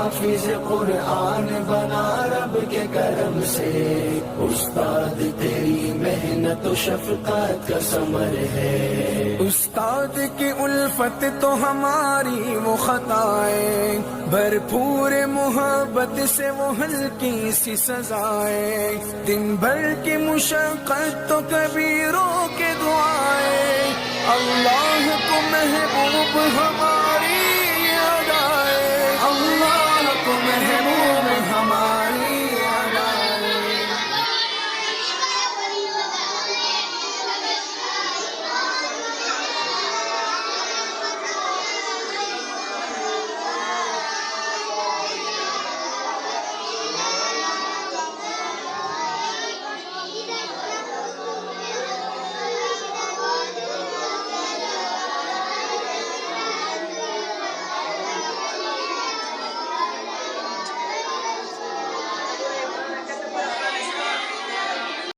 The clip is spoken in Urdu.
حافظ قرآن بنا رب کے کرم سے، استاد تیری محنت و شفقت کا ثمر ہے، استاد کی الفت تو ہماری وہ خطائیں، بھرپور محبت سے وہ ہلکی سی سزائیں، دن بھر کی مشقت تو کبھی رو کے دعائیں، اللہ کو محبوب ہمارا